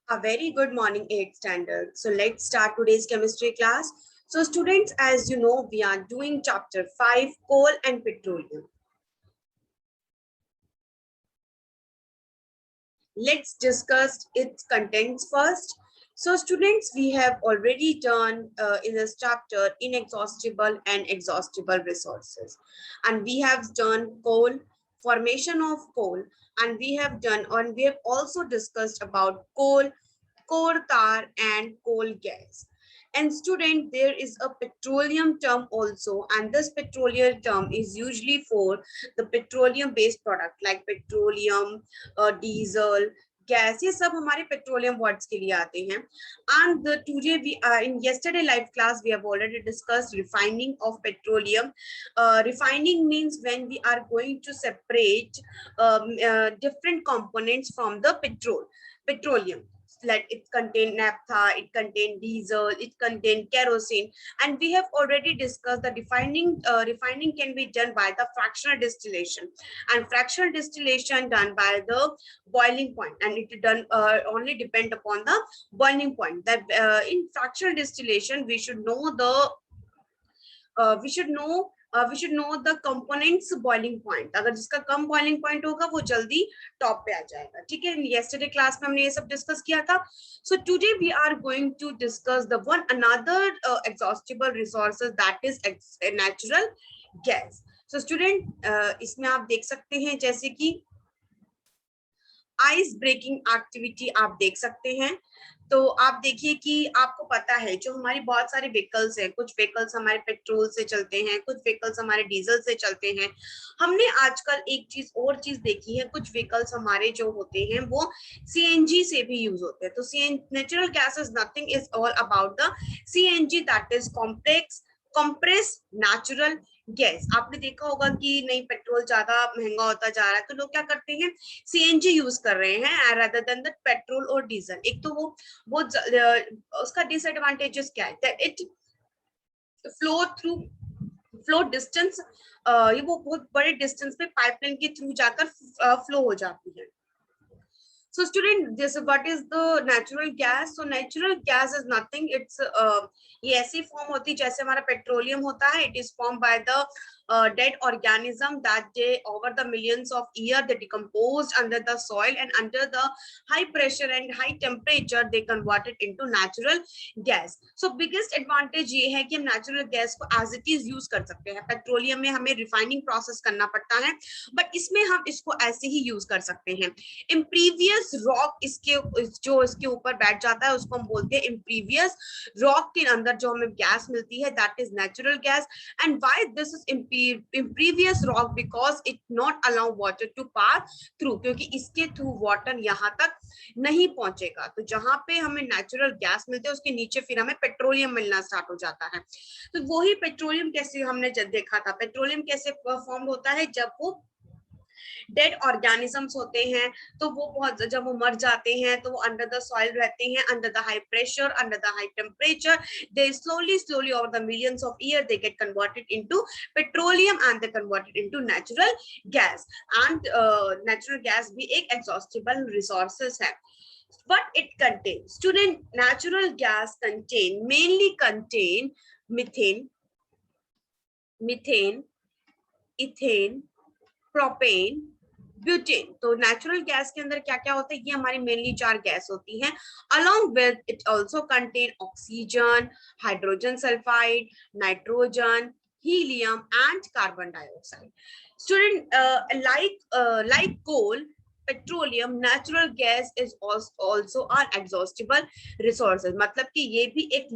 A very good morning, 8th standard. So let's start today's chemistry class. So students, as you know, we are doing chapter 5, coal and petroleum. Let's discuss its contents first. So students, we have already done in this chapter inexhaustible and exhaustible resources. And we have done coal, formation of coal, and we have also discussed about coal tar and coal gas. And student, there is a petroleum term also, and this petroleum term is usually for the petroleum based product like petroleum, diesel, gas. ये सब हमारे petroleum words के लिए आते हैं. And today we are in yesterday live class we have already discussed refining of petroleum. Refining means when we are going to separate different components from the petroleum. Like it contain naphtha, it contain diesel, it contain kerosene, and we have already discussed the refining can be done by the fractional distillation, and fractional distillation done by the boiling point, and it done only depend upon the boiling point. That in fractional distillation we should know the we should know the components boiling point. अगर जिसका कम boiling point होगा वो जल्दी top पे आ जाएगा. ठीक है, yesterday class में हमने ये सब डिस्कस किया था. So today we are going to discuss the one another exhaustible resources, that is natural gas. So student, इसमें आप देख सकते हैं जैसे कि आइस ब्रेकिंग एक्टिविटी आप देख सकते हैं. तो आप देखिए कि आपको पता है जो हमारी बहुत सारे व्हीकल्स हैं, कुछ व्हीकल्स हमारे पेट्रोल से चलते हैं, कुछ व्हीकल्स हमारे डीजल से चलते हैं. हमने आजकल एक चीज देखी है, कुछ व्हीकल्स हमारे जो होते हैं वो सीएनजी से भी यूज होते हैं. तो natural gas is nothing is all about the CNG, that is compress natural gas. आपने देखा होगा कि नहीं पेट्रोल ज्यादा महंगा होता जा रहा है, तो लोग क्या करते हैं, सीएनजी यूज कर रहे हैं rather than the पेट्रोल और डीजल. एक तो वो उसका डिसएडवांटेजेस क्या है, इट फ्लो डिस्टेंस, ये वो बहुत बड़े डिस्टेंस पे पाइपलाइन के थ्रू जाकर फ्लो हो जाती है. So student, this what is the natural gas? So natural gas is nothing, it's ये ऐसी फॉर्म होती है जैसे हमारा पेट्रोलियम होता है. It is formed by the dead organism that they over the millions of years they decomposed under the soil, and under the high pressure and high temperature they converted into natural gas. So biggest advantage ये है कि हम natural gas को as it is use कर सकते हैं. Petroleum में हमें refining process करना पड़ता है, but इसमें हम इसको ऐसे ही use कर सकते हैं. Impervious rock इसके ऊपर बैठ जाता है उसको हम बोलते हैं impervious rock. के अंदर जो हमें गैस मिलती है that is natural gas. And why this is impervious rock? Because it not allow water to pass through, क्योंकि इसके थ्रू वाटर यहाँ तक नहीं पहुंचेगा. तो जहां पे हमें नेचुरल गैस मिलते हैं उसके नीचे फिर हमें पेट्रोलियम मिलना स्टार्ट हो जाता है. तो वही पेट्रोलियम कैसे हमने देखा था, पेट्रोलियम कैसे फॉर्म होता है, जब वो डेड ऑर्गेनिजम्स होते हैं तो वो बहुत जब वो मर जाते हैं तो वो अंडर द सॉइल रहते हैं, under the high pressure, under the high temperature. They slowly over the millions of years they get converted into petroleum and they converted into natural gas. And natural gas भी एक exhaustible resources है. What it contains, student, natural gas mainly contain methane, ethane, propane, butane. तो natural gas के अंदर क्या क्या होता है, ये हमारी मेनली 4 गैस होती हैं. Along with it also contain oxygen, hydrogen sulphide, nitrogen, helium and carbon dioxide. Student, like coal, petroleum, natural gas is also are exhaustible resources. मतलब कि ये भी एक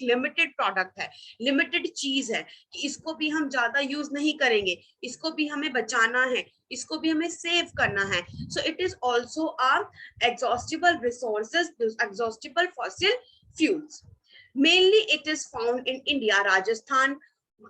लिमिटेड प्रोडक्ट है, लिमिटेड चीज है कि इसको भी हम ज्यादा यूज नहीं करेंगे, इसको भी हमें बचाना है, इसको भी हमें सेव करना है. So it is also exhaustible resources, exhaustible fossil fuels. Mainly it is found in India, Rajasthan.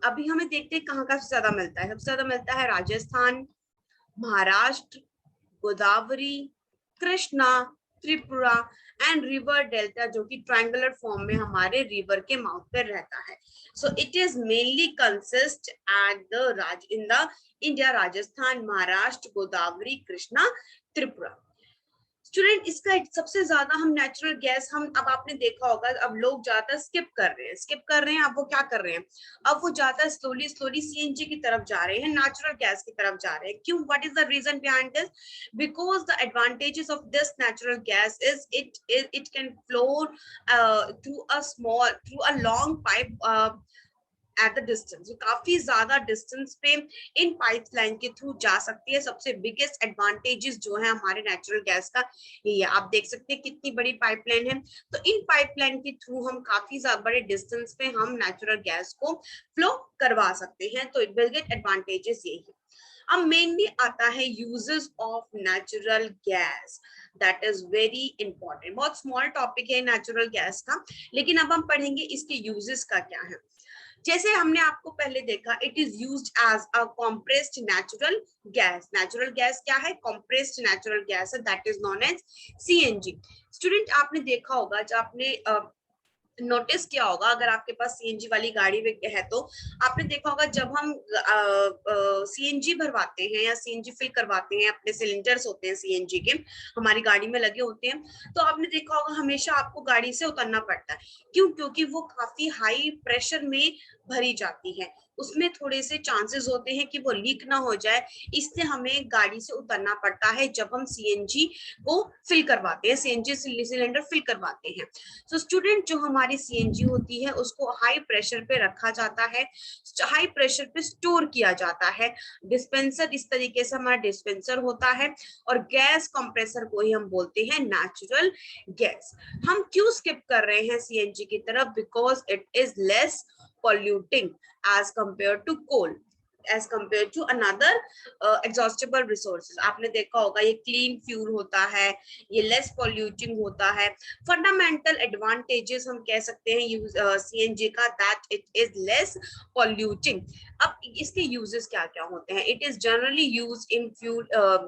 अभी हमें देखते हैं कहाँ का सबसे ज्यादा मिलता है. सबसे ज्यादा मिलता है Rajasthan, Maharashtra, Godavari, Krishna, Tripura and river delta, जो कि ट्रायंगुलर फॉर्म में हमारे रिवर के माउथ पर रहता है. So it is mainly consist at the in the India, Rajasthan, Maharashtra, Godavari, Krishna, Tripura. Student, student इसका सबसे ज्यादा हम नेचुरल गैस हम अब आपने देखा होगा अब लोग ज्यादा स्किप कर रहे हैं। अब वो क्या कर रहे हैं, अब वो ज्यादा स्लोली स्लोली सीएनजी की तरफ जा रहे हैं, नेचुरल गैस की तरफ जा रहे हैं। क्यों, what is the reason behind this? Because the advantages of this natural gas is it can flow through a long pipe at the distance, काफी ज्यादा डिस्टेंस पे इन पाइपलाइन के थ्रू जा सकती है। सबसे बिगेस्ट एडवांटेजेस जो है हमारे नेचुरल गैस का ये आप देख सकते हैं कितनी बड़ी पाइपलाइन है। तो इन पाइपलाइन के थ्रू हम काफी बड़े डिस्टेंस पे हम नेचुरल गैस को फ्लो करवा सकते हैं। तो बिगेस्ट एडवांटेजेस यही है। अब मेनली आता है uses of natural gas, that is very important. बहुत स्मॉल टॉपिक है नेचुरल गैस का, लेकिन अब हम पढ़ेंगे इसके यूजेस का क्या है। जैसे हमने आपको पहले देखा, it is used as a compressed natural gas. Natural gas क्या है? कॉम्प्रेस्ड नेचुरल गैस है, that is known as CNG. Student आपने देखा होगा, जब आपने नोटिस किया होगा, अगर आपके पास सीएनजी वाली गाड़ी है तो आपने देखा होगा जब हम सीएनजी भरवाते हैं या सीएनजी फिल करवाते हैं, अपने सिलेंडर्स होते हैं सीएनजी के हमारी गाड़ी में लगे होते हैं, तो आपने देखा होगा हमेशा आपको गाड़ी से उतरना पड़ता है। क्यों? क्योंकि वो काफी हाई प्रेशर में भरी जाती है, उसमें थोड़े से चांसेस होते हैं कि वो लीक ना हो जाए, इसलिए हमें गाड़ी से उतरना पड़ता है जब हम सीएनजी को फिल करवाते हैं, सीएनजी सिलेंडर फिल करवाते हैं। तो स्टूडेंट जो हमारी सीएनजी होती है उसको हाई प्रेशर पे रखा जाता है, हाई प्रेशर पे स्टोर किया जाता है। डिस्पेंसर, इस तरीके से हमारा डिस्पेंसर होता है, और गैस कंप्रेसर को ही हम बोलते हैं नेचुरल गैस। हम क्यों स्किप कर रहे हैं सीएनजी की तरफ? Because it is less polluting as compared to coal, as compared to another exhaustible resources। आपने देखा होगा ये क्लीन फ्यूल होता है, ये लेस पॉल्यूटिंग होता है। फंडामेंटल एडवांटेजेस हम कह सकते हैं सीएनजी का, that it is less polluting. अब इसके यूजेस क्या क्या होते हैं? It is generally used in fuel,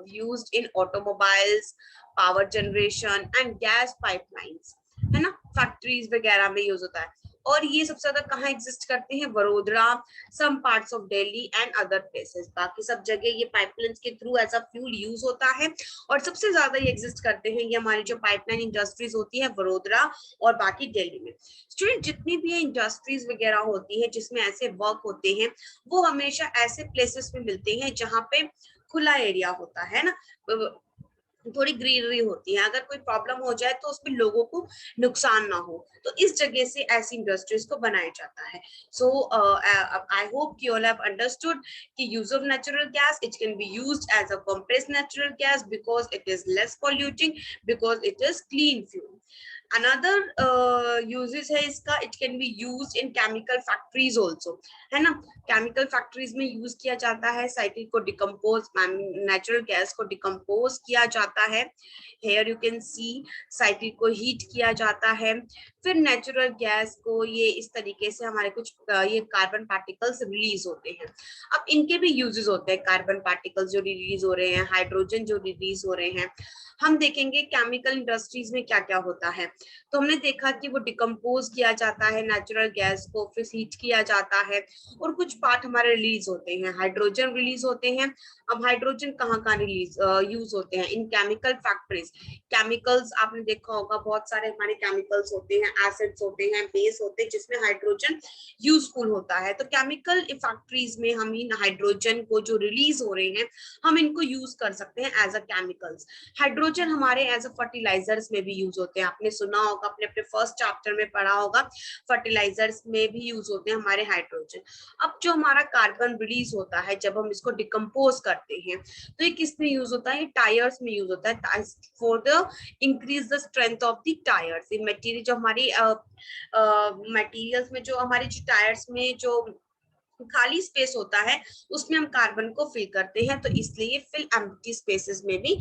used in automobiles, power generation and gas pipelines, है ना, फैक्ट्रीज वगैरह में यूज होता है। और ये सबसे ज्यादा कहाँ एग्जिस्ट करते हैं? Vadodara, some parts of Delhi and other places. बाकी सब जगह ये पाइपलाइंस के through as a fuel use होता है, और सबसे ज्यादा ये एग्जिस्ट करते हैं ये हमारी जो पाइपलाइन इंडस्ट्रीज होती है वडोदरा और बाकी दिल्ली में। स्टूडेंट जितनी भी इंडस्ट्रीज वगैरह होती है जिसमें ऐसे वर्क होते हैं, वो हमेशा ऐसे प्लेसेस में मिलते हैं जहाँ पे खुला एरिया होता है ना, थोड़ी ग्रीनरी होती है। अगर कोई प्रॉब्लम हो जाए तो उसमें लोगों को नुकसान ना हो, तो इस जगह से ऐसी इंडस्ट्रीज को बनाया जाता है। So I hope you all have understood कि use of natural gas, it can be used as a compressed natural gas because it is less polluting, because it is clean fuel. Another uses है इसका, it can be used in chemical factories also, है ना। Chemical factories में use किया जाता है, cycle को decompose, natural gas को डिकम्पोज किया जाता है। Here you can see cycle को हीट किया जाता है, फिर नेचुरल गैस को ये इस तरीके से हमारे कुछ ये कार्बन पार्टिकल्स रिलीज होते हैं। अब इनके भी यूजेस होते हैं, कार्बन पार्टिकल्स जो रिलीज हो रहे हैं, हाइड्रोजन जो रिलीज हो रहे हैं। हम देखेंगे केमिकल इंडस्ट्रीज में क्या क्या होता है। तो हमने देखा कि वो डिकम्पोज किया जाता है नेचुरल गैस को, फिर हीट किया जाता है, और कुछ पार्ट हमारे रिलीज होते हैं, हाइड्रोजन रिलीज होते हैं। अब हाइड्रोजन कहाँ रिलीज यूज होते हैं? इन केमिकल फैक्ट्रीज। केमिकल्स आपने देखा होगा, बहुत सारे हमारे केमिकल्स होते हैं, एसिड्स होते हैं, बेस होते हैं, जिसमें हाइड्रोजन यूजफुल होता है। तो केमिकल फैक्ट्रीज में हम इन हाइड्रोजन को जो रिलीज हो रहे हैं, हम इनको यूज कर सकते हैं एज अ केमिकल्स। हाइड्रोजन हमारे एज अ फर्टिलाइजर्स में भी यूज होते हैं, आपने सुना होगा, अपने अपने फर्स्ट चैप्टर में पढ़ा होगा, फर्टिलाइजर्स में भी यूज होते हैं हमारे हाइड्रोजन। अब जो हमारा कार्बन रिलीज होता है जब हम इसको डिकम्पोज करते हैं, तो ये किस में यूज होता है? टायर्स में यूज होता है, for the increase the strength of the tyres. ये मटेरियल जो हमारी मटेरियल्स में, जो हमारे जो टायर्स में जो खाली स्पेस होता है, उसमें हम कार्बन को फिल करते हैं, तो इसलिए फिल एम्प्टी स्पेसेस में भी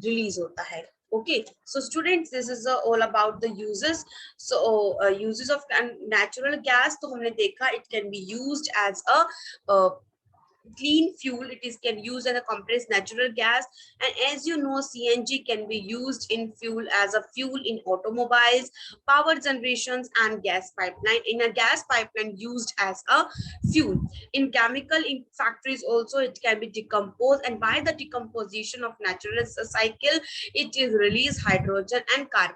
रिलीज होता है। Okay, so students, this is all about the uses. So uses of natural gas, तो हमने देखा it can be used as a clean fuel. It is can use as a compressed natural gas, and as you know, CNG can be used in fuel as a fuel in automobiles, power generations, and gas pipeline. In a gas pipeline used as a fuel. In chemical in factories also it can be decomposed, and by the decomposition of natural cycle, it is release hydrogen and carbon.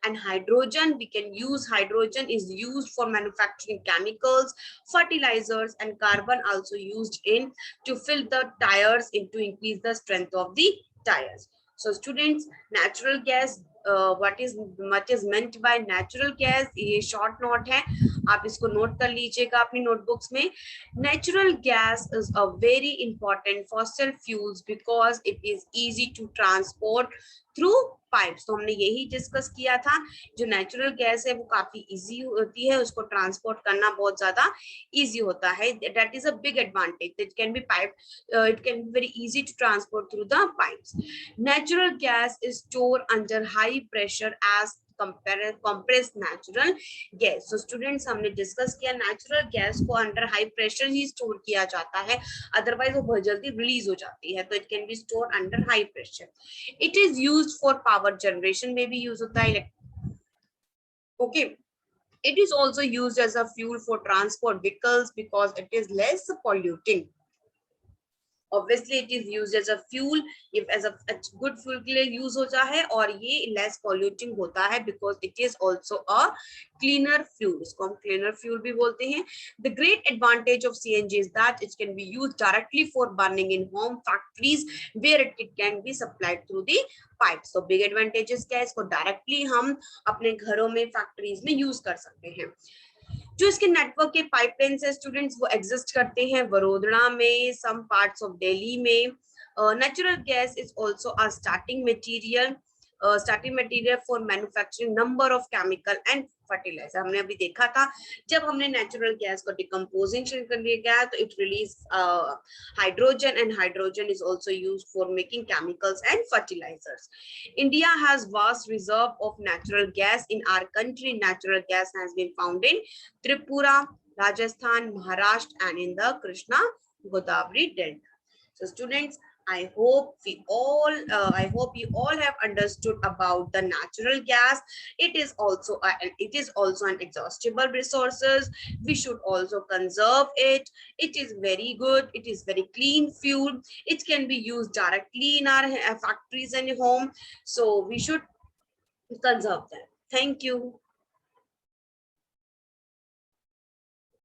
And hydrogen, we can use hydrogen is used for manufacturing chemicals, fertilizers, and carbon also used in to fill the tires in to increase the strength of the tires. So students, natural gas, what is meant by natural gas, ये short note है, आप इसको note कर लीजिएगा अपनी notebooks में. Natural gas is a very important fossil fuels because it is easy to transport through pipes. तो हमने यही डिस्कस किया था, जो नेचुरल गैस है वो काफी इजी होती है, उसको ट्रांसपोर्ट करना बहुत ज्यादा इजी होता है. That is a big advantage. It can be pipe, it can be very easy to transport through the pipes. Natural gas is store under high pressure as compressed natural gas. So students, हमने discuss किया natural gas को under high pressure ही store किया जाता है, otherwise वो बहुत जल्दी रिलीज हो जाती है. तो it can B store under high pressure. It is used for power generation में भी यूज होता है. Okay, it is also used as a fuel for transport vehicles because it is less polluting. Obviously it is used as a fuel, if as a good fuel के लिए use होता है, और ये less polluting होता है because it is also a cleaner fuel. इसको हम cleaner fuel भी बोलते हैं. The great advantage of CNG is that it can be used directly for burning in home, factories, where it can be supplied through the pipes. So big advantages क्या है, इसको directly हम अपने घरों में, factories में use कर सकते हैं. जो इसके नेटवर्क के पाइपलाइन है स्टूडेंट्स, वो एग्जिस्ट करते हैं वडोदरा में, सम पार्ट्स ऑफ दिल्ली में. Natural gas is also a starting material for manufacturing number of chemical and fertilizer. हमने अभी देखा था जब हमने नेचुरल गैस को डिकम्पोजिशन कर लिया गया तो it release hydrogen, and hydrogen is also used for making chemicals and fertilizers. India has vast reserve of natural gas. In our country, natural gas has been found in Tripura, Rajasthan, Maharashtra, and in the Krishna Godavari Delta. So students, I hope you all have understood about the natural gas. It is also an exhaustible resources. We should also conserve it. It is very good. It is very clean fuel. It can be used directly in our factories and home. So we should conserve them. Thank you.